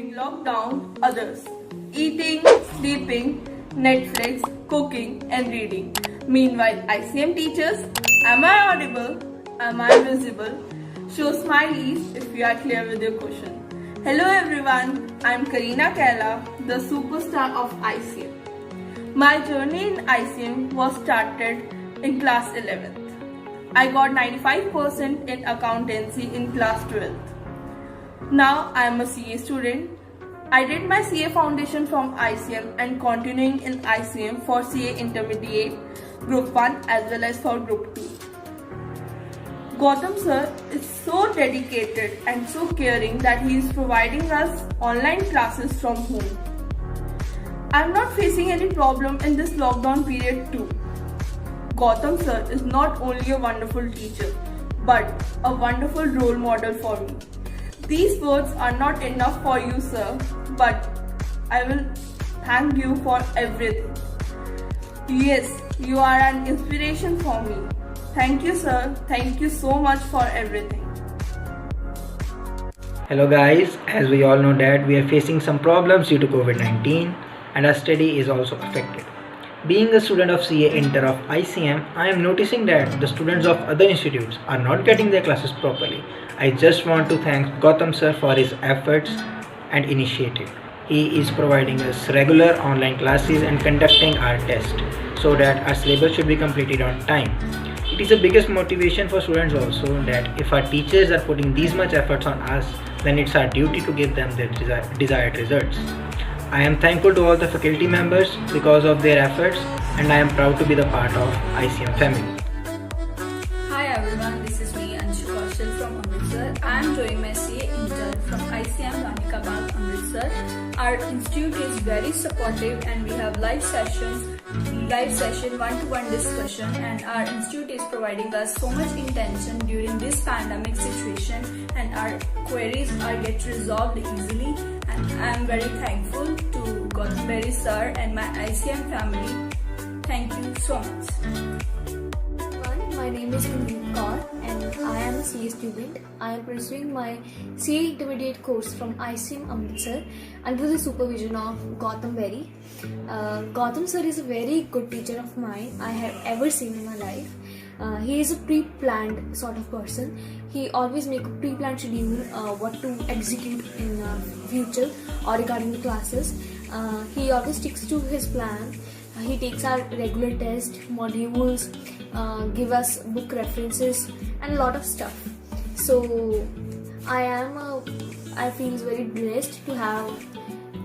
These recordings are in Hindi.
during lockdown, others. Eating, sleeping, Netflix, cooking and reading. Meanwhile, ICM teachers, am I audible? Am I visible? Show smileys if you are clear with your question. Hello everyone, I am Karina Kaila, the superstar of ICM. My journey in ICM was started in class 11th. I got 95% in accountancy in class 12th. Now I am a CA student. I did my CA foundation from ICM and continuing in ICM for CA Intermediate, Group 1 as well as for Group 2. Gautam sir is so dedicated and so caring that he is providing us online classes from home. I am not facing any problem in this lockdown period too. Gautam sir is not only a wonderful teacher but a wonderful role model for me. These words are not enough for you sir, but I will thank you for everything. Yes, you are an inspiration for me. Thank you sir, thank you so much for everything. Hello guys, as we all know that we are facing some problems due to COVID-19 and our study is also affected. Being a student of CA Inter of ICM, I am noticing that the students of other institutes are not getting their classes properly. I just want to thank Gautam sir for his efforts and initiative. He is providing us regular online classes and conducting our test so that our syllabus should be completed on time. It is the biggest motivation for students also that if our teachers are putting these much efforts on us, then it's our duty to give them the desired results. I am thankful to all the faculty members because of their efforts and I am proud to be the part of ICM family. Hi everyone, this is me Anshu Kaushal from Amritsar. I am doing my CA Inter from ICM Rani Ka Bagh, Amritsar. Our institute is very supportive and we have live session, one-to-one discussion, and our institute is providing us so much intention during this pandemic situation and our queries are get resolved easily, and I am very thankful to Gautam Berry sir and my ICM family. Thank you so much. My name is Mandeep Kaur and I am a CA student. I am pursuing my CA Intermediate course from ICM Amritsar under the supervision of Gautam Berry. Gautam sir is a very good teacher of mine I have ever seen in my life. He is a pre-planned sort of person. He always make a pre-planned schedule what to execute in future or regarding the classes. He always sticks to his plan. He takes our regular test, modules, give us book references and a lot of stuff. So I feel very blessed to have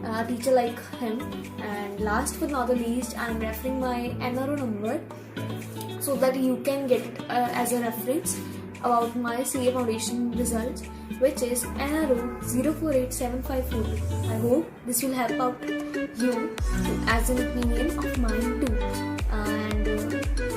a teacher like him. And last but not the least, I am referring my NRO number so that you can get it as a reference about my CA foundation results, which is NRO 0487542. I hope this will help out you as an opinion of mine too. And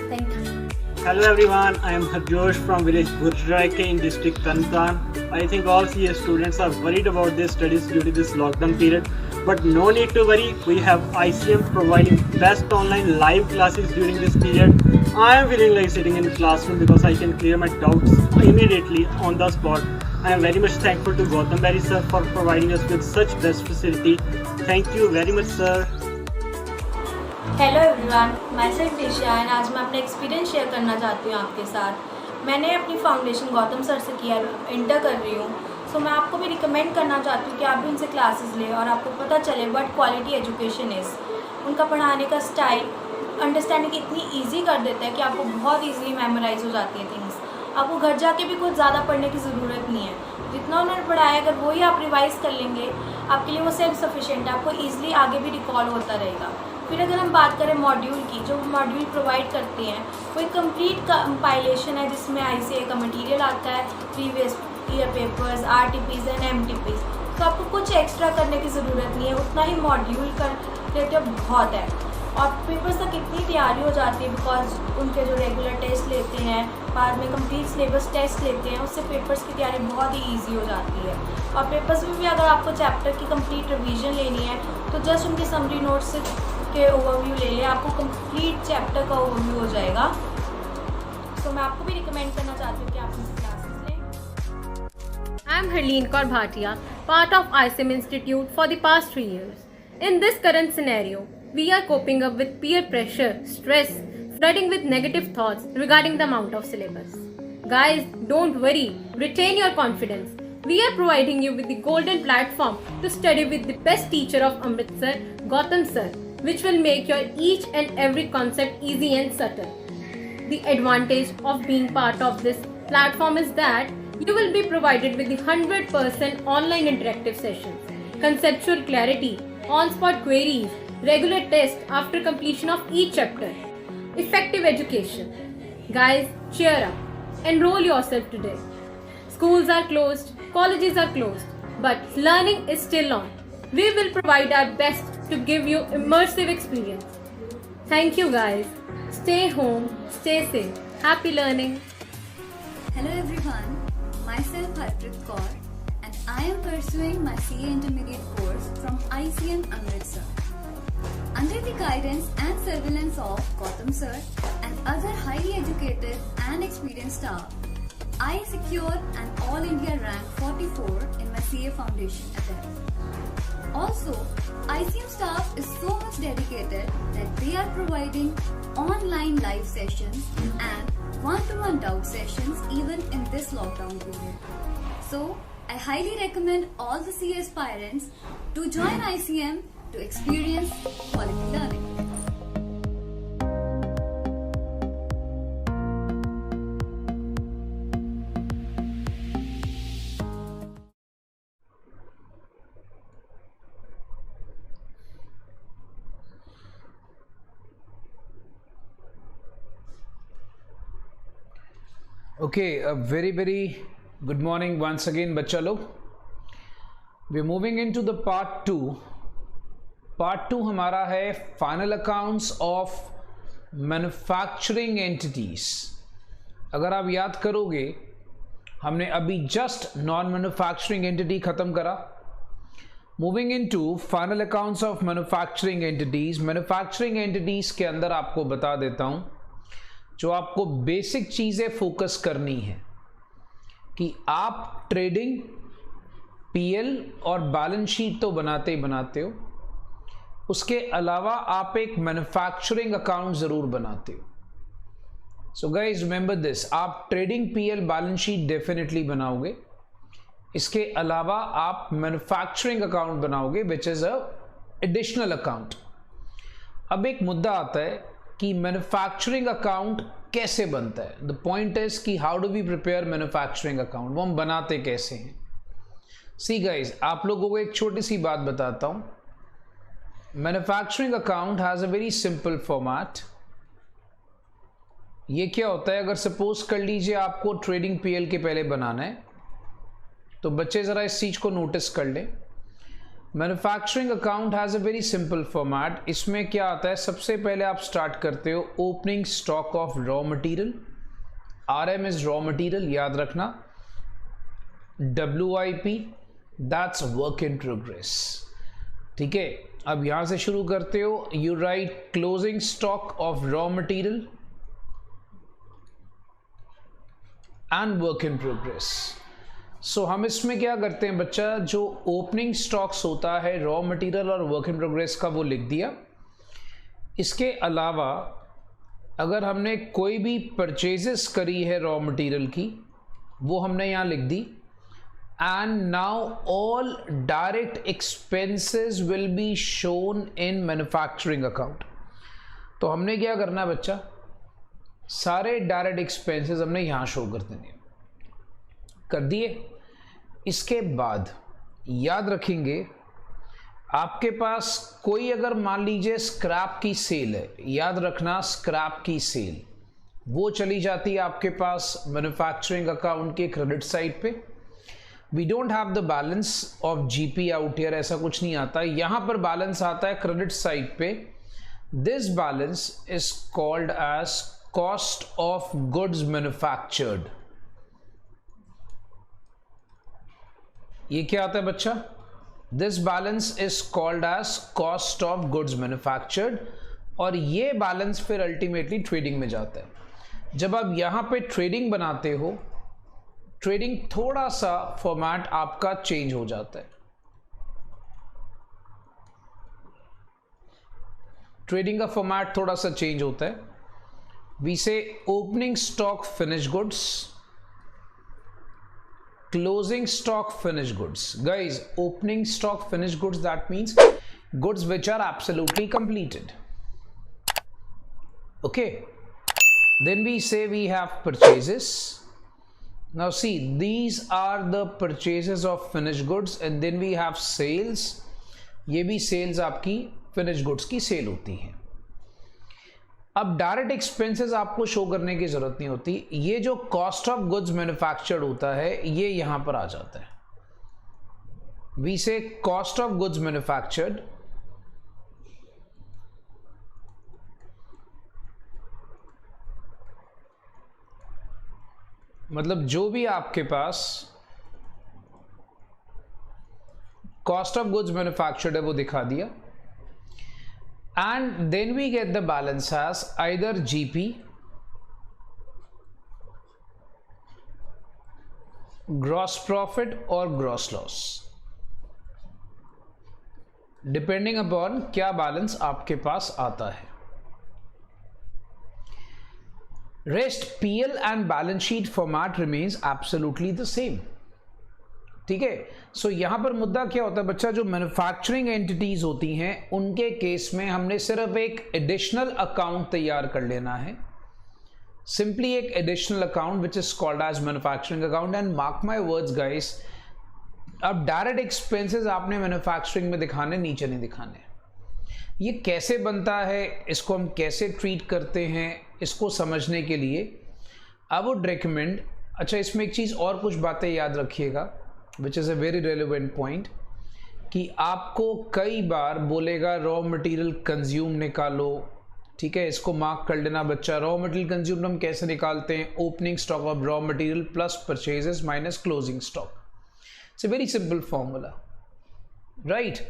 thank you. Hello everyone, I am Harjosh from village Gurjaraike in district Tantan. I think all CA students are worried about their studies due to this lockdown period. But no need to worry, we have ICM providing best online live classes during this period. I am feeling like sitting in the classroom because I can clear my doubts immediately on the spot. I am very much thankful to Gautam Berry sir for providing us with such best facility. Thank you very much sir. Hello everyone, my self Disha and आज मैं अपना एक्सपीरियंस शेयर करना चाहती हूँ आपके साथ। मैंने अपनी फाउंडेशन गौतम सर से किया, इंटर कर रही हूँ। सो मैं आपको भी रिकमेंड करना चाहती हूँ कि आप भी उनसे क्लासेस लें और आपको पता चले व्हाट क्वालिटी एजुकेशन इज़। उनका पढ़ाने का स्टाइल अंडरस्टैंडिंग इतनी ईजी कर देता है कि आपको बहुत ईजीली मेमोराइज हो जाती है थिंग्स। आपको घर जाके भी कुछ ज़्यादा पढ़ने की ज़रूरत नहीं है। जितना उन्होंने पढ़ाया अगर वही आप रिवाइज़ कर लेंगे, आपके लिए वो सेल्फ सफिशिएंट है, आपको ईजिली आगे भी रिकॉल होता रहेगा। फिर अगर हम बात करें मॉड्यूल की, जो मॉड्यूल प्रोवाइड करते हैं वो एक कंप्लीट कंपाइलेशन है जिसमें ICA का मटेरियल आता है, previous year papers, RTPs and MTPs। तो आपको कुछ एक्स्ट्रा करने की ज़रूरत नहीं है, उतना ही मॉड्यूल कर लेते हो बहुत है। और पेपर्स तक इतनी तैयारी हो जाती है बिकॉज उनके जो रेगुलर टेस्ट लेते हैं, बाद में कंप्लीट सिलेबस टेस्ट लेते हैं, उससे पेपर्स की तैयारी बहुत ही ईजी हो जाती है। और पेपर्स में भी अगर आपको चैप्टर की कंप्लीट रिवीजन लेनी है तो जस्ट उनके समरी नोट्स के ओवरव्यू ले लें, आपको कंप्लीट चैप्टर का ओवरव्यू हो जाएगा। तो मैं आपको भी रिकमेंड करना चाहती हूँ कि आप उनकी क्लासेस लें। I am Harleen Kaur Bhatia part of ICM Institute for the past 3 years. In this current scenario, we are coping up with peer pressure, stress, flooding with negative thoughts regarding the amount of syllabus. Guys, don't worry, retain your confidence. We are providing you with the golden platform to study with the best teacher of Amritsar, Gautam sir, which will make your each and every concept easy and subtle. The advantage of being part of this platform is that you will be provided with the 100% online interactive sessions, conceptual clarity, on-spot queries, regular tests after completion of each chapter, effective education. Guys, cheer up. Enroll yourself today. Schools are closed, colleges are closed, but learning is still on. We will provide our best to give you immersive experience. Thank you guys. Stay home, stay safe. Happy learning. Hello everyone, myself Harpreet Kaur and I am pursuing my CA Intermediate course from ICM Amritsar. Under the guidance and surveillance of Gautam sir and other highly educated and experienced staff, I secured an All India rank 44 in my CA foundation attempt. Also, ICM staff is so much dedicated that they are providing online live sessions and one-to-one doubt sessions even in this lockdown period. So, I highly recommend all the CA aspirants to join ICM to experience quality learning. Okay, a very good morning once again बच्चा लोग. We're moving into the part 2. Part 2 हमारा है final accounts of manufacturing entities. अगर आप याद करोगे हमने अभी just non manufacturing entity ख़त्म करा. Moving into final accounts of manufacturing entities. Manufacturing entities के अंदर आपको बता देता हूँ जो आपको बेसिक चीज़ें फोकस करनी है कि आप ट्रेडिंग, पीएल और बैलेंस शीट तो बनाते ही बनाते हो, उसके अलावा आप एक मैन्युफैक्चरिंग अकाउंट ज़रूर बनाते हो. सो गाइज रिमेंबर दिस, आप trading, PL, balance sheet definitely बनाओगे. इसके अलावा आप मैन्युफैक्चरिंग अकाउंट बनाओगे which is a additional account. अब एक मुद्दा आता है कि मैन्युफैक्चरिंग अकाउंट कैसे बनता है. द पॉइंट इज कि how do we prepare manufacturing account, वो हम बनाते कैसे हैं. सी गाइज, आप लोगों को एक छोटी सी बात बताता हूं. Manufacturing account has a very simple format. ये क्या होता है, अगर सपोज कर लीजिए आपको ट्रेडिंग पीएल के पहले बनाना है, तो बच्चे ज़रा इस चीज़ को नोटिस कर लें. Manufacturing account has a very simple format. इसमें क्या आता है, सबसे पहले आप स्टार्ट करते हो opening stock of raw material. RM is raw material, याद रखना. WIP that's work in progress. ठीक है, अब यहां से शुरू करते हो. You write closing stock of raw material and work in progress. So हम इसमें क्या करते हैं बच्चा, जो ओपनिंग स्टॉक्स होता है रॉ मटेरियल और वर्क इन प्रोग्रेस का, वो लिख दिया. इसके अलावा अगर हमने कोई भी परचेजेस करी है रॉ मटेरियल की, वो हमने यहाँ लिख दी. And now all direct expenses will be shown in manufacturing account. तो हमने क्या करना है बच्चा, सारे डायरेक्ट एक्सपेंसेस हमने यहाँ शो कर देने. कर दिए. इसके बाद याद रखेंगे, आपके पास कोई अगर मान लीजिए स्क्रैप की सेल है, याद रखना स्क्रैप की सेल वो चली जाती है आपके पास मैन्युफैक्चरिंग अकाउंट के क्रेडिट साइड पे. We don't have the balance of GP out here, ऐसा कुछ नहीं आता. यहां पर बैलेंस आता है क्रेडिट साइड पे. This balance is called as cost of goods manufactured. ये क्या आता है बच्चा, this balance is called as cost of goods manufactured. और ये बैलेंस फिर अल्टीमेटली ट्रेडिंग में जाता है. जब आप यहां पे ट्रेडिंग बनाते हो, ट्रेडिंग थोड़ा सा फॉर्मेट आपका चेंज हो जाता है. ट्रेडिंग का फॉर्मेट थोड़ा सा चेंज होता है. वी से opening stock finish goods, closing stock finished goods. Guys, opening stock finished goods, that means goods which are absolutely completed. Okay, then we say we have purchases. Now see, these are the purchases of finished goods, and then we have sales. ये भी sales आपकी finished goods की sale होती है. अब डायरेक्ट एक्सपेंसेस आपको शो करने की जरूरत नहीं होती. ये जो कॉस्ट ऑफ गुड्स मैन्युफैक्चर्ड होता है ये यहां पर आ जाता है. वी से कॉस्ट ऑफ गुड्स मैन्युफैक्चर्ड, मतलब जो भी आपके पास कॉस्ट ऑफ गुड्स मैन्युफैक्चर्ड है वो दिखा दिया. And then we get the balance as either GP, gross profit or gross loss, depending upon क्या बैलेंस आपके पास आता है. Rest PL and balance sheet format remains absolutely the same. ठीक है. सो यहां पर मुद्दा क्या होता है बच्चा, जो मैन्युफैक्चरिंग एंटिटीज होती हैं उनके केस में हमने सिर्फ एक एडिशनल अकाउंट तैयार कर लेना है. सिंपली एक additional account which is called as manufacturing account. And mark my words guys, अब डायरेक्ट एक्सपेंसेस आपने मैन्युफैक्चरिंग में दिखाने, नीचे नहीं दिखाने. ये कैसे बनता है, इसको हम कैसे ट्रीट करते हैं, इसको समझने के लिए आई वुड रिकमेंड. अच्छा, इसमें एक चीज़ और कुछ बातें याद रखिएगा which is a very relevant point, कि आपको कई बार बोलेगा रॉ मटेरियल कंज्यूम निकालो. ठीक है, इसको मार्क कर लेना बच्चा. रॉ मटेरियल कंज्यूम हम कैसे निकालते हैं? Opening stock of raw material plus purchases minus closing stock. It's a very simple formula, right.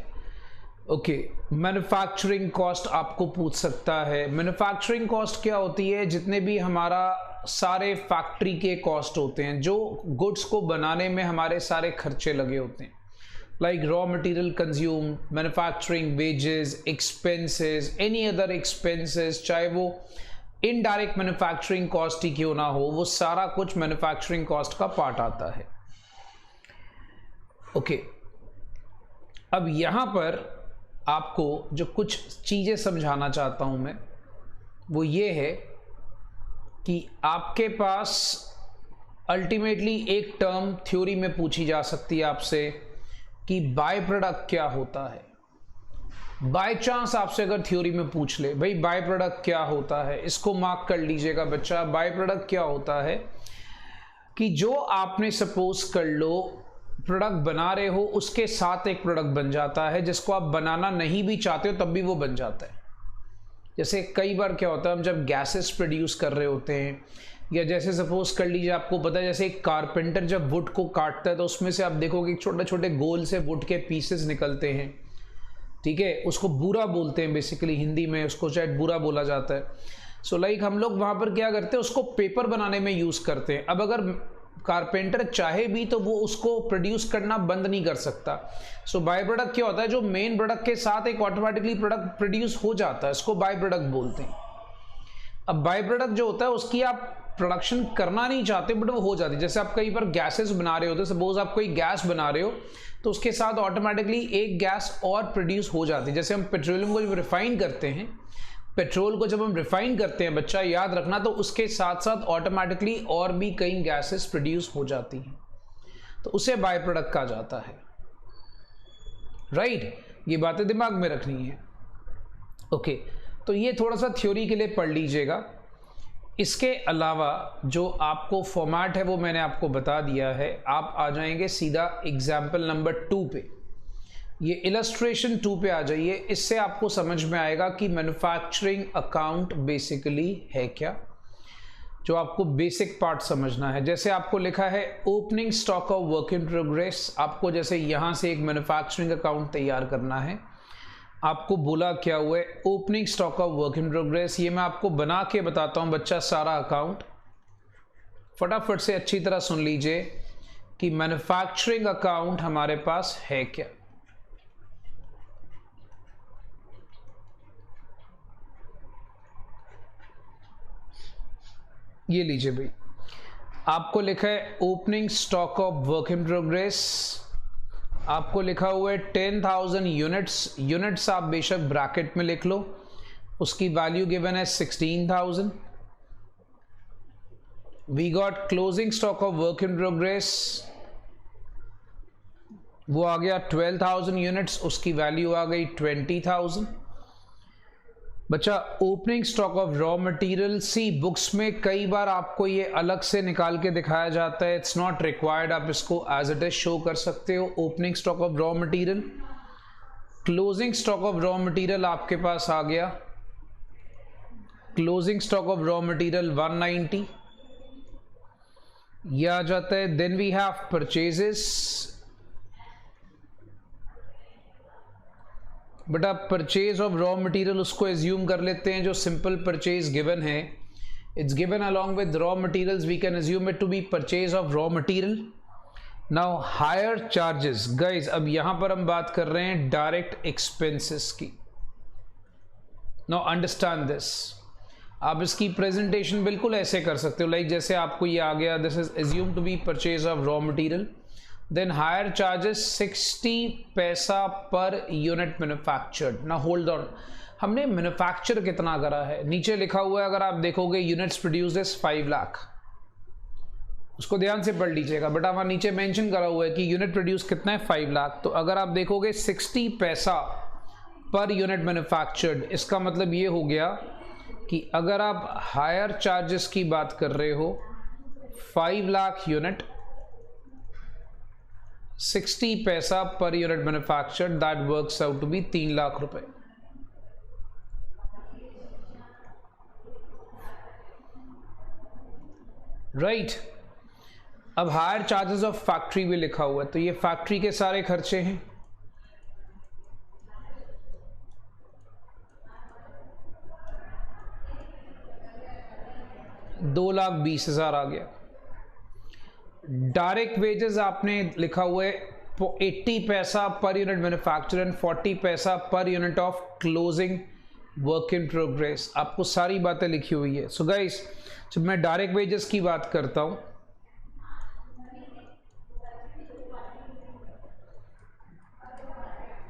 Okay, manufacturing cost आपको पूछ सकता है. मैन्युफैक्चरिंग कॉस्ट क्या होती है? जितने भी हमारा सारे फैक्ट्री के कॉस्ट होते हैं, जो गुड्स को बनाने में हमारे सारे खर्चे लगे होते हैं, like raw material consume, manufacturing wages, expenses, any other expenses, चाहे वो इनडायरेक्ट मैन्युफैक्चरिंग कॉस्ट ही क्यों ना हो, वो सारा कुछ मैन्युफैक्चरिंग कॉस्ट का पार्ट आता है. ओके, अब यहां पर आपको जो कुछ चीजें समझाना चाहता हूं मैं, वो ये है कि आपके पास अल्टीमेटली एक टर्म थ्योरी में पूछी जा सकती है आपसे कि बाय प्रोडक्ट क्या होता है. बाय चांस आपसे अगर थ्योरी में पूछ ले, भाई बाय प्रोडक्ट क्या होता है, इसको मार्क कर लीजिएगा बच्चा. बाय प्रोडक्ट क्या होता है कि जो आपने सपोज कर लो प्रोडक्ट बना रहे हो, उसके साथ एक प्रोडक्ट बन जाता है जिसको आप बनाना नहीं भी चाहते हो तब भी वो बन जाता है. जैसे कई बार क्या होता है, हम जब गैसेस प्रोड्यूस कर रहे होते हैं, या जैसे सपोज कर लीजिए आपको पता है जैसे एक कारपेंटर जब वुड को काटता है तो उसमें से आप देखोगे छोटे छोटे गोल से वुड के पीसेस निकलते हैं. ठीक है, उसको बूरा बोलते हैं बेसिकली, हिंदी में उसको शायद बूरा बोला जाता है. सो लाइक हम लोग वहाँ पर क्या करते हैं, उसको पेपर बनाने में यूज़ करते हैं. अब अगर कारपेंटर चाहे भी तो वो उसको प्रोड्यूस करना बंद नहीं कर सकता. सो बाय प्रोडक्ट क्या होता है, जो मेन प्रोडक्ट के साथ एक ऑटोमेटिकली प्रोडक्ट प्रोड्यूस हो जाता है, इसको बाय प्रोडक्ट बोलते हैं. अब बाय प्रोडक्ट जो होता है उसकी आप प्रोडक्शन करना नहीं चाहते बट वो हो जाती है. जैसे आप कई बार गैसेस बना रहे होते, सपोज आप कोई गैस बना रहे हो तो उसके साथ ऑटोमेटिकली एक गैस और प्रोड्यूस हो जाती है. जैसे हम पेट्रोलियम को जब रिफाइन करते हैं, पेट्रोल को जब हम रिफाइन करते हैं बच्चा याद रखना, तो उसके साथ साथ ऑटोमेटिकली और भी कई गैसेस प्रोड्यूस हो जाती हैं, तो उसे बाय प्रोडक्ट कहा जाता है. राइट, ये बातें दिमाग में रखनी है. ओके, तो ये थोड़ा सा थ्योरी के लिए पढ़ लीजिएगा. इसके अलावा जो आपको फॉर्मेट है वो मैंने आपको बता दिया है. आप आ जाएंगे सीधा एग्जाम्पल नंबर 2 पे. ये इलस्ट्रेशन 2 पे आ जाइए. इससे आपको समझ में आएगा कि मैन्युफैक्चरिंग अकाउंट बेसिकली है क्या, जो आपको बेसिक पार्ट समझना है. जैसे आपको लिखा है opening stock of work in progress, आपको जैसे यहाँ से एक मैन्युफैक्चरिंग अकाउंट तैयार करना है. आपको बोला क्या हुआ है, opening stock of work in progress. ये मैं आपको बना के बताता हूँ बच्चा सारा अकाउंट. फटाफट से अच्छी तरह सुन लीजिए कि मैन्युफैक्चरिंग अकाउंट हमारे पास है क्या. ये लीजिए भाई, आपको लिखा है opening stock of work in progress, आपको लिखा हुआ है 10,000 यूनिट्स। यूनिट्स आप बेशक ब्रैकेट में लिख लो, उसकी वैल्यू गिवन है 16,000। We got closing stock of work in progress, वो आ गया 12,000 यूनिट्स, उसकी वैल्यू आ गई 20,000। बच्चा opening stock of raw material, see books में कई बार आपको ये अलग से निकाल के दिखाया जाता है, इट्स नॉट रिक्वायर्ड, आप इसको एज इट इज शो कर सकते हो। Opening stock of raw material, closing stock of raw material आपके पास आ गया, closing stock of raw material 190 ये आ जाता है। Then we have purchases, but आप परचेज ऑफ रॉ मटेरियल उसको एज्यूम कर लेते हैं जो सिंपल परचेज गिवन है, it's given along with raw materials, we can assume it to be purchase of raw material. Now hire charges, guys अब यहां पर हम बात कर रहे हैं डायरेक्ट एक्सपेंसेस की। नाउ अंडरस्टैंड दिस, आप इसकी प्रेजेंटेशन बिल्कुल ऐसे कर सकते हो, लाइक जैसे आपको ये आ गया, this is assume to be purchase of raw material, then hire charges 60 पैसा पर यूनिट मैन्युफैक्चर्ड। ना होल्ड ऑन, हमने मैन्युफैक्चर कितना करा है, नीचे लिखा हुआ है, अगर आप देखोगे यूनिट्स प्रोड्यूस इज 5 लाख, उसको ध्यान से पढ़ लीजिएगा, बट वहाँ नीचे मेंशन करा हुआ है कि यूनिट प्रोड्यूस कितना है 5 लाख। तो अगर आप देखोगे 60 पैसा पर यूनिट मैन्युफैक्चर्ड, इसका मतलब ये हो गया कि अगर आप हायर चार्जेस की बात कर रहे हो 5 लाख यूनिट, 60 पैसा पर unit manufactured, that works out to be 3 lakh रुपए। राइट, अब हायर चार्जेस ऑफ फैक्ट्री भी लिखा हुआ है, तो ये फैक्ट्री के सारे खर्चे हैं। $2,20,000 आ गया। डायरेक्ट वेजेस आपने लिखा हुआ है 80 पैसा पर यूनिट मैन्युफैक्चर एंड 40 पैसा पर unit of closing work in progress, आपको सारी बातें लिखी हुई है। सो गाइस, जब मैं डायरेक्ट वेजेस की बात करता हूं,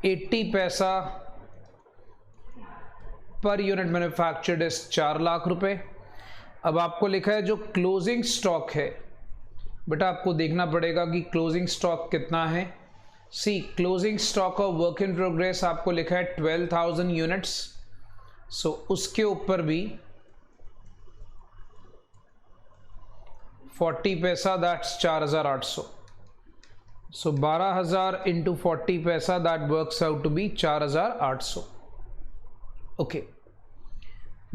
$80 पैसा पर यूनिट मैन्युफैक्चर्ड इज 4 लाख रुपए। अब आपको लिखा है जो क्लोजिंग स्टॉक है, बेटा आपको देखना पड़ेगा कि क्लोजिंग स्टॉक कितना है। See closing stock of work in progress आपको लिखा है 12,000 यूनिट्स, सो उसके ऊपर भी 40 पैसा, दैट्स 4,800, सो 12,000 इंटू 40 पैसा, that works out to be 4,800। Okay,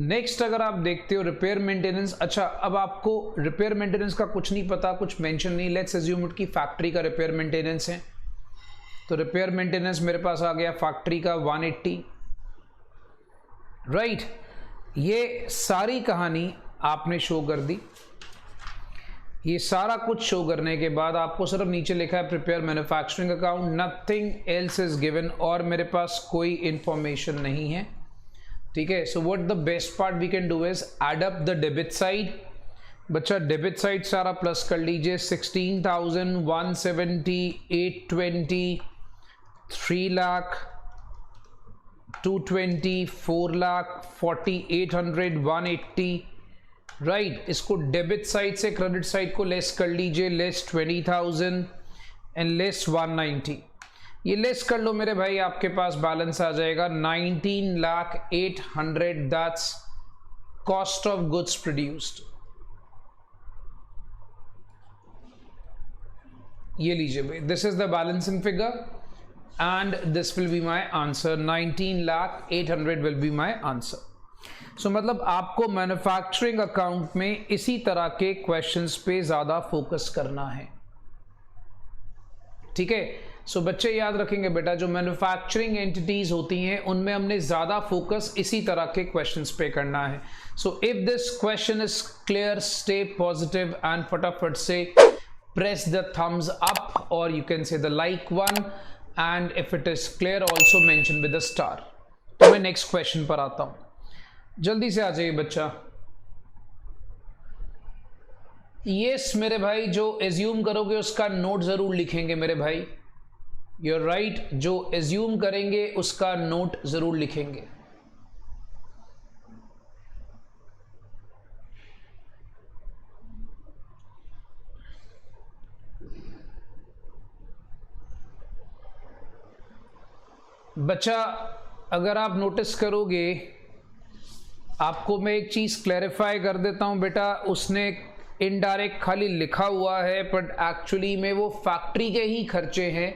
next अगर आप देखते हो रिपेयर मेंटेनेंस, अच्छा अब आपको रिपेयर मेंटेनेंस का कुछ नहीं पता, कुछ मेंशन नहीं, लेट्स अज्यूम इट कि फैक्ट्री का रिपेयर मेंटेनेंस है, तो रिपेयर मेंटेनेंस मेरे पास आ गया फैक्ट्री का 180। राइट, ये सारी कहानी आपने शो कर दी। ये सारा कुछ शो करने के बाद आपको सिर्फ नीचे लिखा है prepare manufacturing account, nothing else is given, और मेरे पास कोई इंफॉर्मेशन नहीं है। ठीक है, so what the best part we can do is add up the debit side. बच्चा डेबिट साइड सारा प्लस कर लीजिए, 16,000, 170, 820, 3 लाख, 220, 4 लाख, 4800, 180। राइट, इसको डेबिट साइड से क्रेडिट साइड को लेस कर लीजिए, लेस 20,000 एंड लेस 190। ये लेस कर लो मेरे भाई, आपके पास बैलेंस आ जाएगा 19,08,000, that's cost of goods produced. ये लीजिए भाई, this is the balancing figure and this will be my answer, 19,08,000 will be my answer. So मतलब आपको मैन्युफैक्चरिंग अकाउंट में इसी तरह के क्वेश्चंस पे ज्यादा फोकस करना है। ठीक है, सो बच्चे याद रखेंगे बेटा, जो मैन्युफैक्चरिंग एंटिटीज होती हैं उनमें हमने ज्यादा फोकस इसी तरह के क्वेश्चंस पे करना है। So if this question is clear, stay positive and फटाफट से प्रेस द थम्स अप और you can say the like one, and if it is clear also mention with the star. तो मैं नेक्स्ट क्वेश्चन पर आता हूं, जल्दी से आ जाइए बच्चा। यस मेरे भाई, जो एज्यूम करोगे उसका नोट ज़रूर लिखेंगे मेरे भाई। यू आर राइट, जो एज्यूम करेंगे उसका नोट ज़रूर लिखेंगे। बच्चा अगर आप नोटिस करोगे, आपको मैं एक चीज़ क्लैरिफाई कर देता हूं बेटा, उसने इनडायरेक्ट खाली लिखा हुआ है बट एक्चुअली में वो फैक्ट्री के ही खर्चे हैं,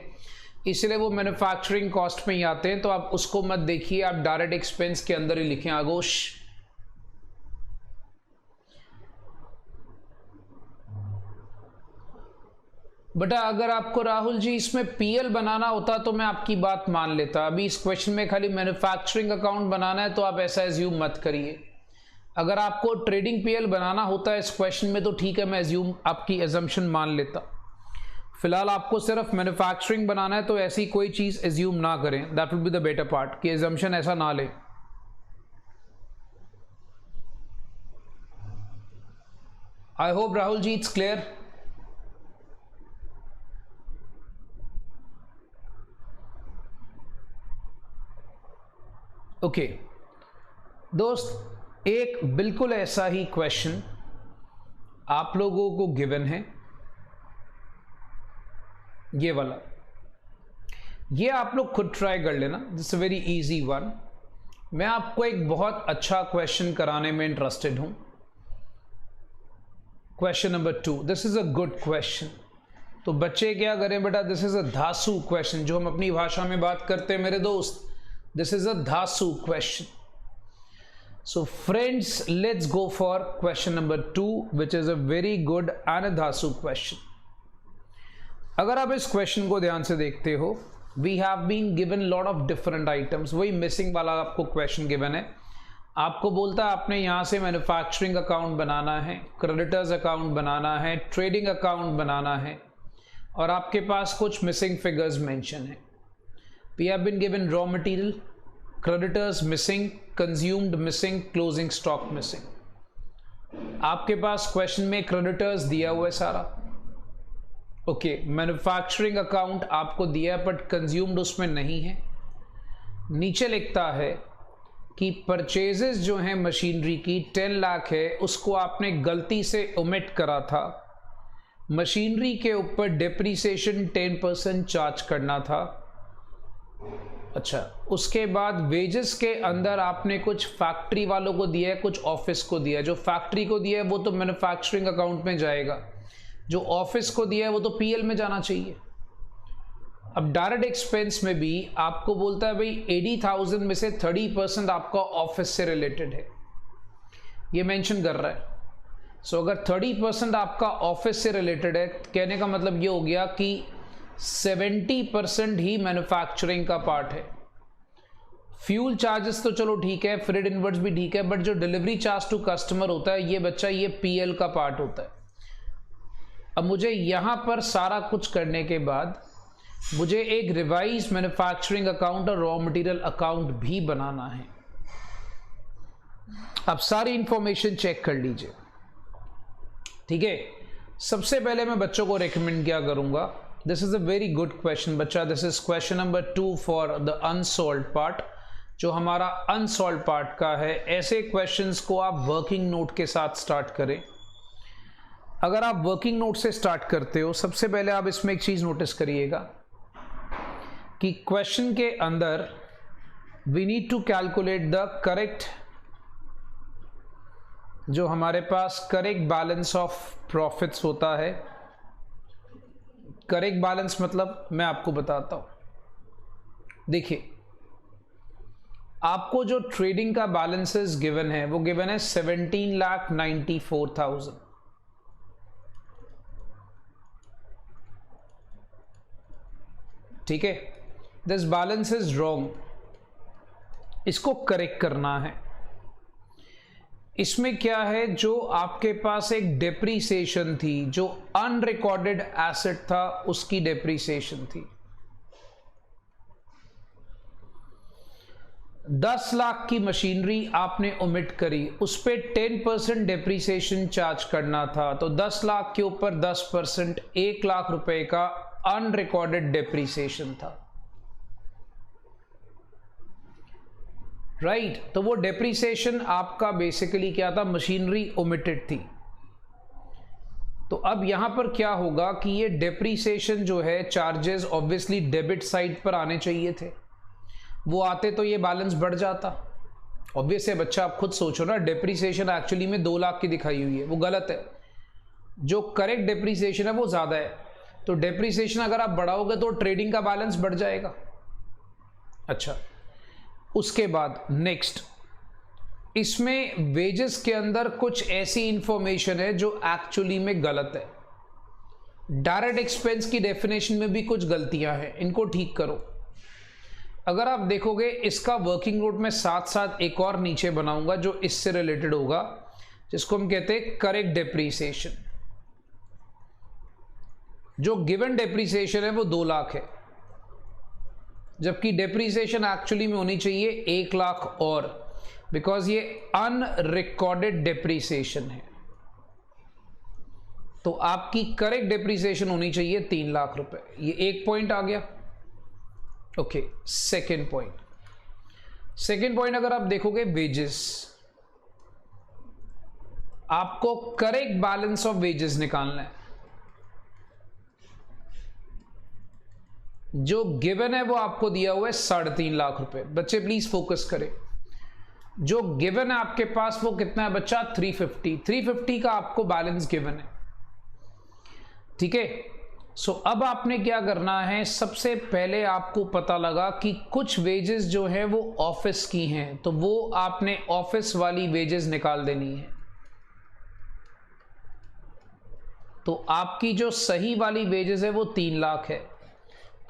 इसलिए वो मैन्युफैक्चरिंग कॉस्ट में ही आते हैं। तो आप उसको मत देखिए, आप डायरेक्ट एक्सपेंस के अंदर ही लिखें आगोश। बेटा अगर आपको राहुल जी इसमें पीएल बनाना होता तो मैं आपकी बात मान लेता। अभी इस क्वेश्चन में खाली मैन्युफैक्चरिंग अकाउंट बनाना है तो आप ऐसा एज्यूम मत करिए। अगर आपको ट्रेडिंग पीएल बनाना होता है इस क्वेश्चन में तो ठीक है, मैं एज्यूम आपकी एजम्पशन मान लेता। फिलहाल आपको सिर्फ मैन्युफैक्चरिंग बनाना है तो ऐसी कोई चीज़ एज्यूम ना करें, that will be the better part, कि एजम्पशन ऐसा ना लें। I hope Rahul ji it's clear. Okay दोस्त, एक बिल्कुल ऐसा ही क्वेश्चन आप लोगों को गिवन है, ये वाला। ये आप लोग खुद ट्राई कर लेना, this a very easy one. मैं आपको एक बहुत अच्छा क्वेश्चन कराने में इंटरेस्टेड हूं। Question number 2, this is a good question. तो बच्चे क्या करें बेटा, दिस इज अ धासु क्वेश्चन, जो हम अपनी भाषा में बात करते हैं मेरे दोस्त, दिस इज अ धासु question. So friends, let's go for question number 2, which is a very good and a धासु question. अगर आप इस क्वेश्चन को ध्यान से देखते हो, we have been given lot of different items, वही मिसिंग वाला आपको क्वेश्चन गिवन है। आपको बोलता है आपने यहाँ से मैन्युफैक्चरिंग अकाउंट बनाना है, क्रेडिटर्स अकाउंट बनाना है, ट्रेडिंग अकाउंट बनाना है, और आपके पास कुछ मिसिंग फिगर्स मेंशन है। We have been given raw material, creditors missing, consumed missing, closing stock missing. आपके पास क्वेश्चन में क्रेडिटर्स दिया हुआ है सारा। ओके, मैन्युफैक्चरिंग अकाउंट आपको दिया है बट कंज्यूम्ड उसमें नहीं है। नीचे लिखता है कि परचेजेस जो हैं मशीनरी की 10 लाख है, उसको आपने गलती से ओमिट करा था। मशीनरी के ऊपर डिप्रिसिएशन 10% चार्ज करना था। अच्छा, उसके बाद वेजेस के अंदर आपने कुछ फैक्ट्री वालों को दिया है, कुछ ऑफिस को दिया है। जो फैक्ट्री को दिया है वो तो मैन्युफैक्चरिंग अकाउंट में जाएगा, जो ऑफिस को दिया है वो तो पीएल में जाना चाहिए। अब डायरेक्ट एक्सपेंस में भी आपको बोलता है भाई 80,000 में से 30% आपका ऑफिस से रिलेटेड है, ये मेंशन कर रहा है। सो अगर 30% आपका ऑफिस से रिलेटेड है, कहने का मतलब ये हो गया कि 70% ही मैन्युफैक्चरिंग का पार्ट है। फ्यूल चार्जेस तो चलो ठीक है, फ्रेट इनवर्ड्स भी ठीक है, बट जो डिलीवरी चार्ज टू कस्टमर होता है ये बच्चा, ये पीएल का पार्ट होता है। अब मुझे यहां पर सारा कुछ करने के बाद मुझे एक रिवाइज मैन्युफैक्चरिंग अकाउंट और रॉ मटेरियल अकाउंट भी बनाना है। अब सारी इंफॉर्मेशन चेक कर लीजिए, ठीक है। सबसे पहले मैं बच्चों को रेकमेंड क्या करूंगा, this is a very good question बच्चा, this is question number 2 for the unsolved part, जो हमारा अनसॉल्व्ड पार्ट का है। ऐसे क्वेश्चंस को आप वर्किंग नोट के साथ स्टार्ट करें। अगर आप वर्किंग नोट से स्टार्ट करते हो, सबसे पहले आप इसमें एक चीज नोटिस करिएगा कि क्वेश्चन के अंदर we need to calculate the correct, जो हमारे पास करेक्ट बैलेंस ऑफ प्रॉफिट्स होता है। करेक्ट बैलेंस मतलब मैं आपको बताता हूं। देखिए, आपको जो ट्रेडिंग का बैलेंसेस गिवन है वो गिवन है 17,94,000। ठीक है, दिस बैलेंस इज रॉन्ग, इसको करेक्ट करना है। इसमें क्या है, जो आपके पास एक डेप्रीसिएशन थी, जो अनरिकॉर्डेड एसेट था उसकी डेप्रीसिएशन थी। 10 लाख की मशीनरी आपने ओमिट करी, उस पर 10% डेप्रीसिएशन चार्ज करना था, तो 10 लाख के ऊपर 10% 1 लाख रुपए का अनरिकॉर्डेड डेप्रीसिएशन था, राइट। तो वो डेप्रीसिएशन आपका बेसिकली क्या था, मशीनरी ओमिटेड थी। तो अब यहां पर क्या होगा कि ये डेप्रीसिएशन जो है चार्जेस ऑब्वियसली डेबिट साइड पर आने चाहिए थे, वो आते तो ये बैलेंस बढ़ जाता। ऑब्वियस है बच्चा, आप खुद सोचो ना, डेप्रीसिएशन एक्चुअली में 2 लाख की दिखाई हुई है, वो गलत है। जो करेक्ट डेप्रीसिएशन है वो ज़्यादा है, तो डेप्रीसिएशन अगर आप बढ़ाओगे तो ट्रेडिंग का बैलेंस बढ़ जाएगा। अच्छा, उसके बाद नेक्स्ट, इसमें वेजेस के अंदर कुछ ऐसी इंफॉर्मेशन है जो एक्चुअली में गलत है। डायरेक्ट एक्सपेंस की डेफिनेशन में भी कुछ गलतियां हैं, इनको ठीक करो। अगर आप देखोगे इसका वर्किंग नोट में साथ साथ एक और नीचे बनाऊंगा जो इससे रिलेटेड होगा, जिसको हम कहते हैं करेक्ट डेप्रीसिएशन। जो गिवन डेप्रीसिएशन है वो 2 लाख है, जबकि डेप्रीसिएशन एक्चुअली में होनी चाहिए 1 लाख, और बिकॉज ये अनरिकॉर्डेड डेप्रीसिएशन है, तो आपकी करेक्ट डेप्रीसिएशन होनी चाहिए 3 लाख रुपए। ये एक पॉइंट आ गया। ओके, सेकेंड पॉइंट अगर आप देखोगे वेजेस, आपको करेक्ट बैलेंस ऑफ वेजेस निकालना है। जो गिवन है वो आपको दिया हुआ है 3.5 लाख रुपए। बच्चे प्लीज फोकस करें, जो गिवन है आपके पास वो कितना है बच्चा, 350 का आपको बैलेंस गिवन है, ठीक है। सो अब आपने क्या करना है, सबसे पहले आपको पता लगा कि कुछ वेजेस जो है वो ऑफिस की हैं, तो वो आपने ऑफिस वाली वेजेस निकाल देनी है। तो आपकी जो सही वाली वेजेस है वो 3 लाख है।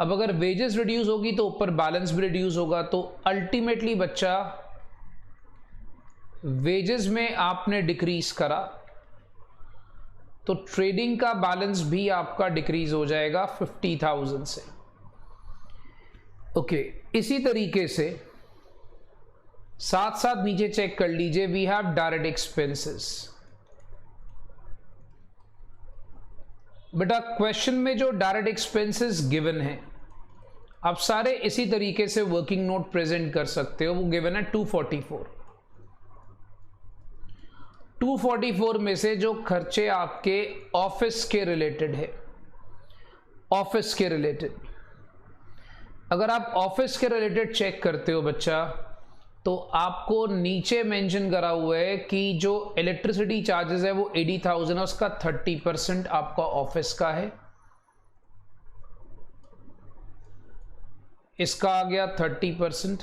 अब अगर वेजेस रिड्यूस होगी तो ऊपर बैलेंस भी रिड्यूस होगा, तो अल्टीमेटली बच्चा वेजेस में आपने डिक्रीज करा तो ट्रेडिंग का बैलेंस भी आपका डिक्रीज हो जाएगा 50,000 से। ओके, इसी तरीके से साथ साथ नीचे चेक कर लीजिए, वी हैव डायरेक्ट एक्सपेंसेस। बेटा क्वेश्चन में जो डायरेक्ट एक्सपेंसेस गिवन है, आप सारे इसी तरीके से वर्किंग नोट प्रेजेंट कर सकते हो। वो गिवन है 244 में से जो खर्चे आपके ऑफिस के रिलेटेड है, ऑफिस के रिलेटेड, अगर आप ऑफिस के रिलेटेड चेक करते हो बच्चा, तो आपको नीचे मेंशन करा हुआ है कि जो इलेक्ट्रिसिटी चार्जेस है वो 80,000 है, उसका 30% आपका ऑफिस का है। इसका आ गया 30%।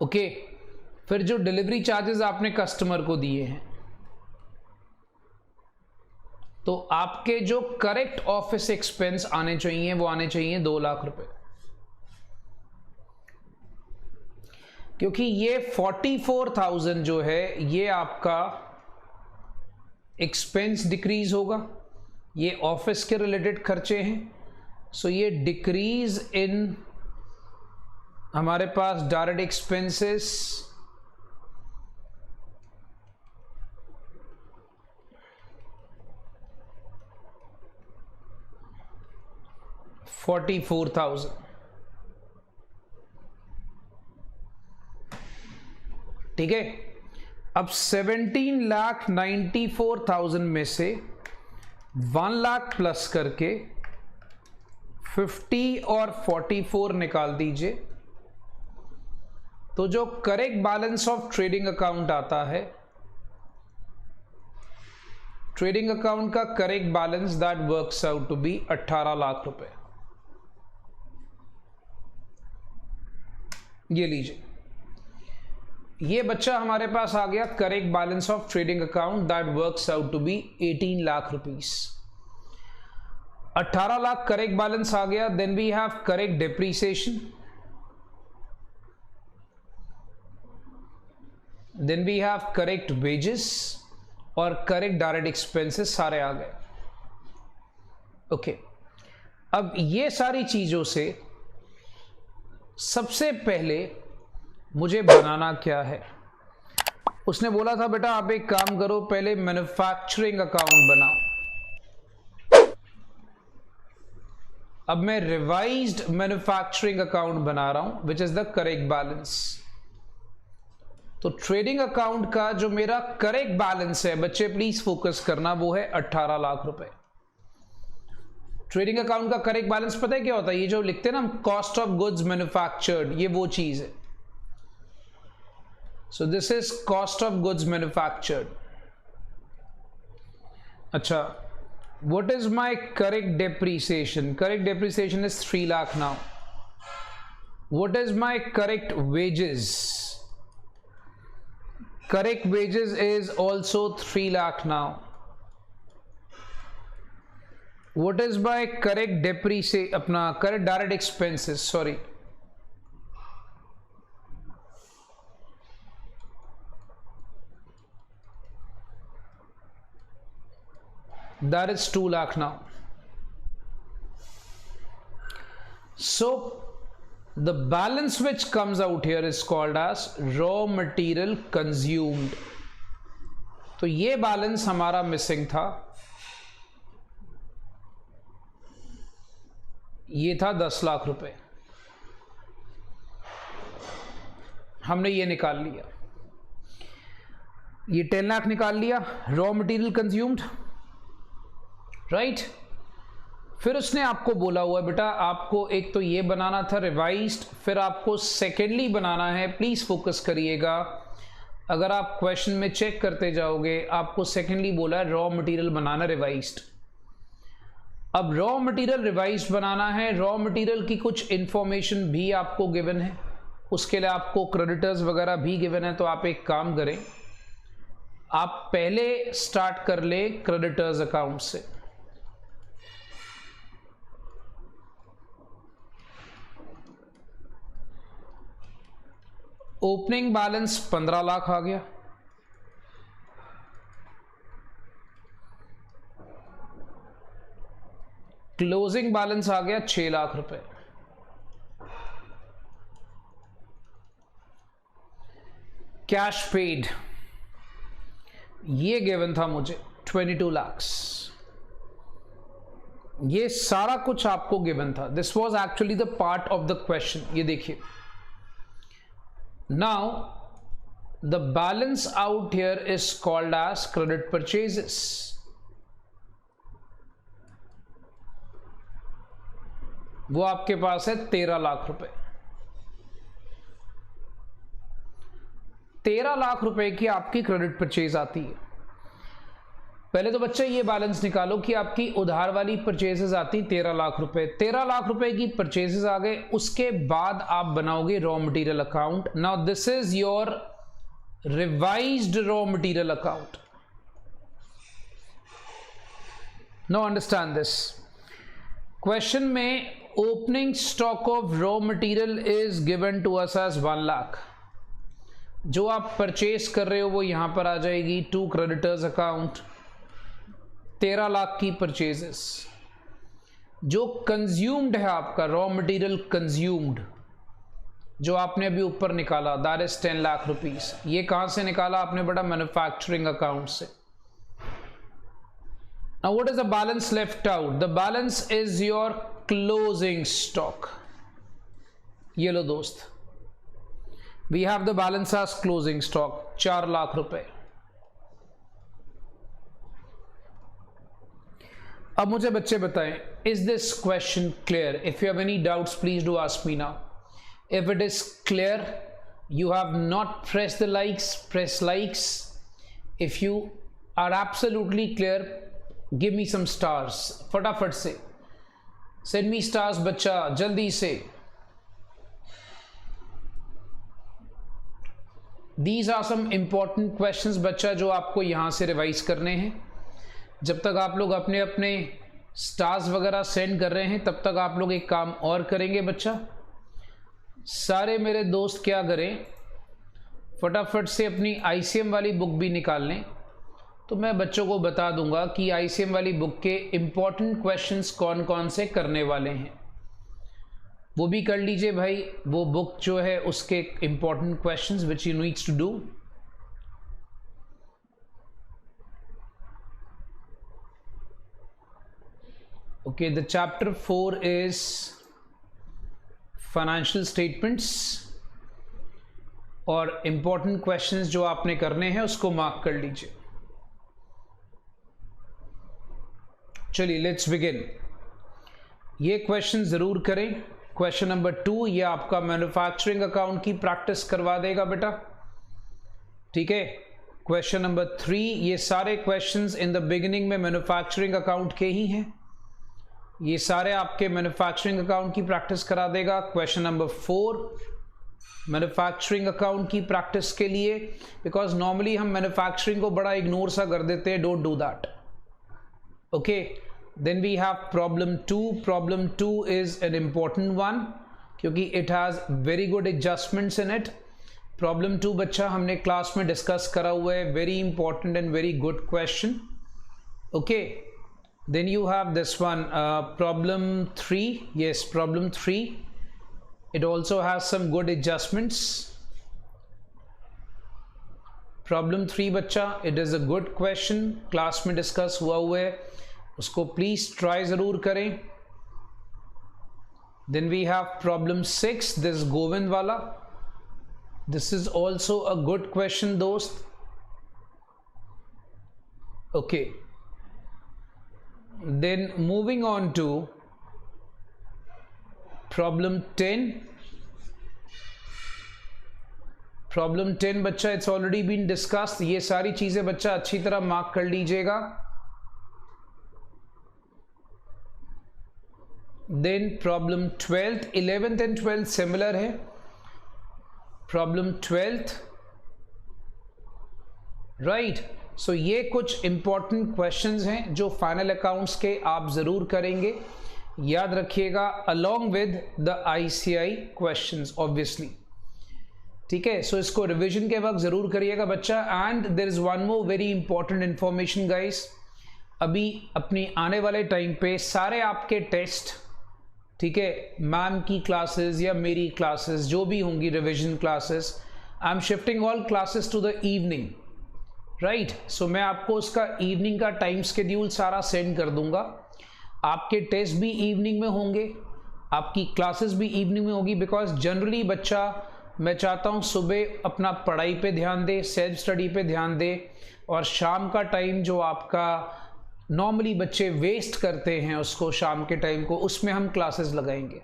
ओके, फिर जो डिलीवरी चार्जेस आपने कस्टमर को दिए हैं, तो आपके जो करेक्ट ऑफिस एक्सपेंस आने चाहिए वो आने चाहिए 2 लाख रुपए, क्योंकि ये 44,000 जो है ये आपका एक्सपेंस डिक्रीज होगा, ये ऑफिस के रिलेटेड खर्चे हैं। सो ये डिक्रीज इन हमारे पास डायरेक्ट एक्सपेंसेस, $44,000, ठीक है। अब 17,94,000 में से 1 लाख प्लस करके 50 और 44 निकाल दीजिए, तो जो correct balance of trading account आता है, ट्रेडिंग अकाउंट का correct balance that works out to be 18 lakh रुपए। ये लीजिए, ये बच्चा हमारे पास आ गया correct balance of trading account that works out to be 18 lakh rupees. 18 lakh correct balance आ गया। Then we have correct depreciation, then we have correct wages और करेक्ट डायरेक्ट एक्सपेंसेस, सारे आ गए। ओके, अब ये सारी चीज़ों से सबसे पहले मुझे बनाना क्या है? उसने बोला था बेटा आप एक काम करो, पहले मैन्युफैक्चरिंग अकाउंट बनाओ। अब मैं रिवाइज्ड मैन्युफैक्चरिंग अकाउंट बना रहा हूं which is the correct balance. तो ट्रेडिंग अकाउंट का जो मेरा करेक्ट बैलेंस है, बच्चे प्लीज फोकस करना, वो है 18 लाख रुपए। ट्रेडिंग अकाउंट का करेक्ट बैलेंस पता है क्या होता है? ये जो लिखते हैं ना हम, कॉस्ट ऑफ गुड्स मैन्युफैक्चर्ड, ये वो चीज है। So this is cost of goods manufactured. अच्छा, what is my correct depreciation? Correct depreciation is 3 lakh now. What is my correct wages? Correct wages is also 3 lakh now. What is my correct depreciation? अपना correct direct expenses, sorry. That is 2 lakh now. So the balance which comes out here is called as raw material consumed. तो ये बैलेंस हमारा मिसिंग था, ये था 10 लाख रुपए, हमने ये निकाल लिया, ये 10 लाख निकाल लिया रॉ मटेरियल कंज्यूम्ड, राइट। फिर उसने आपको बोला हुआ है बेटा आपको एक तो ये बनाना था रिवाइज्ड, फिर आपको सेकेंडली बनाना है, प्लीज फोकस करिएगा। अगर आप क्वेश्चन में चेक करते जाओगे आपको सेकेंडली बोला है रॉ मटेरियल बनाना रिवाइज्ड। अब रॉ मटेरियल रिवाइज्ड बनाना है, रॉ मटेरियल की कुछ इंफॉर्मेशन भी आपको गिवन है, उसके लिए आपको क्रेडिटर्स वगैरह भी गिवन है। तो आप एक काम करें, आप पहले स्टार्ट कर ले क्रेडिटर्स अकाउंट से। ओपनिंग बैलेंस 15 लाख आ गया, क्लोजिंग बैलेंस आ गया 6 लाख रुपए, कैश पेड ये गिवन था मुझे 22 लाख। ये सारा कुछ आपको गिवन था, this was actually the part of the question. ये देखिए, now the balance out here is called as credit purchases. वो आपके पास है 13 लाख रुपए। 13 लाख रुपए की आपकी क्रेडिट परचेज आती है। पहले तो बच्चा ये बैलेंस निकालो कि आपकी उधार वाली परचेजेस आती 13 लाख रुपए। 13 लाख रुपए की परचेजेस आ गए, उसके बाद आप बनाओगे raw material account. Now this is your revised raw material account. Now understand this question में opening stock of raw material is given to us as 1 lakh. जो आप परचेज कर रहे हो वो यहां पर आ जाएगी टू क्रेडिटर्स अकाउंट, 13 लाख की परचेजेस। जो कंज्यूम्ड है आपका रॉ मटेरियल कंज्यूम्ड, जो आपने अभी ऊपर निकाला, दैट इज 10 लाख रुपीस। ये कहां से निकाला आपने बेटा? मैन्युफैक्चरिंग अकाउंट से। Now what is the balance left out? The balance is your closing stock. ये लो दोस्त, we have the balance as closing stock 4 lakh रुपए। अब मुझे बच्चे बताएं, is this question clear? If you have any doubts please do ask me now. If it is clear, you have not pressed the likes, press likes. If you are absolutely clear, give me some stars फटाफट से, send me stars बच्चा जल्दी से। These are some important questions बच्चा जो आपको यहाँ से रिवाइज करने हैं। जब तक आप लोग अपने अपने स्टार्स वगैरह सेंड कर रहे हैं तब तक आप लोग एक काम और करेंगे बच्चा, सारे मेरे दोस्त क्या करें, फटाफट से अपनी ICM वाली बुक भी निकाल लें। तो मैं बच्चों को बता दूंगा कि ICM वाली बुक के इम्पॉर्टेंट क्वेश्चंस कौन कौन से करने वाले हैं, वो भी कर लीजिए भाई। वो बुक जो है उसके important questions which you needs to do. Okay, the chapter 4 is financial statements, और इम्पॉर्टेंट क्वेश्चंस जो आपने करने हैं उसको मार्क कर लीजिए। चलिए लेट्स बिगिन। ये क्वेश्चन जरूर करें। क्वेश्चन नंबर 2 ये आपका मैन्युफैक्चरिंग अकाउंट की प्रैक्टिस करवा देगा बेटा, ठीक है। क्वेश्चन नंबर 3 ये सारे क्वेश्चंस इन द बिगिनिंग में मैन्युफैक्चरिंग अकाउंट के ही हैं, ये सारे आपके मैन्युफैक्चरिंग अकाउंट की प्रैक्टिस करा देगा। क्वेश्चन नंबर 4 मैन्युफैक्चरिंग अकाउंट की प्रैक्टिस के लिए, बिकॉज नॉर्मली हम मैन्युफैक्चरिंग को बड़ा इग्नोर सा कर देते हैं, don't do that. Okay, then we have problem 2। Problem 2 is an important one क्योंकि it has very good adjustments in it. Problem 2 बच्चा हमने क्लास में डिस्कस करा हुआ है, very important and very good question. Okay, then you have this one, problem 3. Yes, problem 3, it also has some good adjustments. Problem 3 बच्चा, it is a good question, class में डिस्कस हुआ है, उसको प्लीज ट्राई जरूर करें। Then we have problem 6, this Govind वाला, this is also a good question दोस्त। Okay, then moving on to problem 10. problem 10 बच्चा it's already been discussed। ये सारी चीजें बच्चा अच्छी तरह मार्क कर लीजिएगा। then problem 12th, 11th and 12th similar है। problem 12th, right। सो ये कुछ इंपॉर्टेंट क्वेश्चंस हैं जो फाइनल अकाउंट्स के आप जरूर करेंगे, याद रखिएगा, along with the ICI questions obviously, ठीक है। सो इसको रिवीजन के वक्त जरूर करिएगा बच्चा। And there is one more very important information guys, अभी अपनी आने वाले टाइम पे सारे आपके टेस्ट, ठीक है, मैम की क्लासेस या मेरी क्लासेस जो भी होंगी revision classes, I am shifting all classes to the evening, right. So मैं आपको उसका इवनिंग का टाइम स्केड्यूल सारा सेंड कर दूंगा। आपके टेस्ट भी इवनिंग में होंगे, आपकी क्लासेस भी इवनिंग में होगी, बिकॉज जनरली बच्चा मैं चाहता हूँ सुबह अपना पढ़ाई पे ध्यान दे, सेल्फ स्टडी पे ध्यान दे, और शाम का टाइम जो आपका नॉर्मली बच्चे वेस्ट करते हैं उसको शाम के टाइम को, उसमें हम क्लासेस लगाएंगे,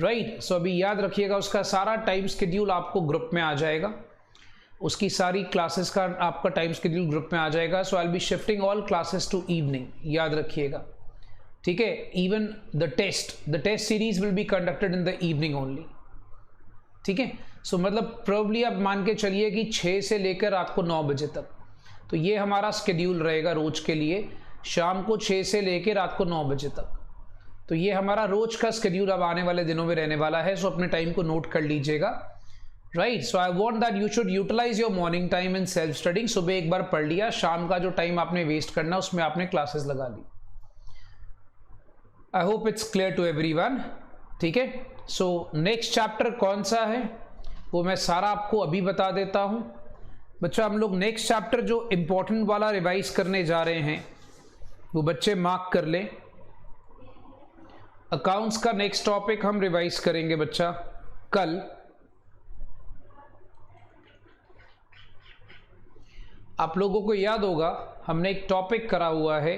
राइट। सो अभी याद रखिएगा उसका सारा टाइम स्केड्यूल आपको ग्रुप में आ जाएगा, उसकी सारी क्लासेस का आपका टाइम स्केड्यूल ग्रुप में आ जाएगा। So I will be shifting all classes to evening, याद रखिएगा, ठीक है। Even the test series will be conducted in the evening only, ठीक है। सो मतलब प्रोबेबली आप मान के चलिए कि 6 से लेकर रात को 9 बजे तक, तो ये हमारा स्केड्यूल रहेगा रोज के लिए, शाम को 6 से लेकर रात को 9 बजे तक, तो ये हमारा रोज का स्केड्यूल अब आने वाले दिनों में रहने वाला है। सो अपने टाइम को नोट कर लीजिएगा, right. So I want that you should utilize your morning time in self studying. सुबह एक बार पढ़ लिया, शाम का जो टाइम आपने वेस्ट करना उसमें आपने क्लासेस लगा ली। I hope it's clear to everyone, ठीक है। सो नेक्स्ट चैप्टर कौन सा है वो मैं सारा आपको अभी बता देता हूं बच्चा। हम लोग नेक्स्ट चैप्टर जो इंपॉर्टेंट वाला रिवाइज करने जा रहे हैं वो बच्चे मार्क कर लें। अकाउंट्स का नेक्स्ट टॉपिक हम रिवाइज करेंगे बच्चा कल। आप लोगों को याद होगा हमने एक टॉपिक करा हुआ है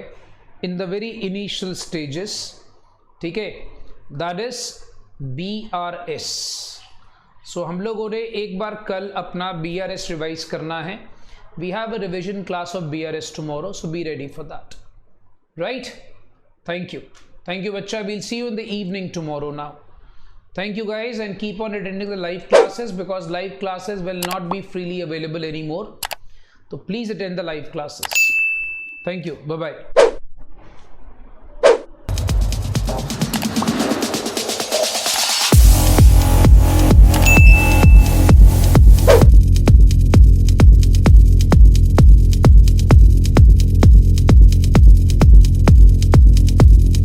in the very initial stages, ठीक है, दैट इज BRS। सो हम लोगों ने एक बार कल अपना BRS रिवाइज करना है। We have a revision class of BRS tomorrow, so be ready for that, right. Thank you बच्चा, we'll see you in the evening tomorrow now. Thank you guys and keep on attending the live classes because live classes will not be freely available anymore. So please attend the live classes. Thank you. Bye-bye.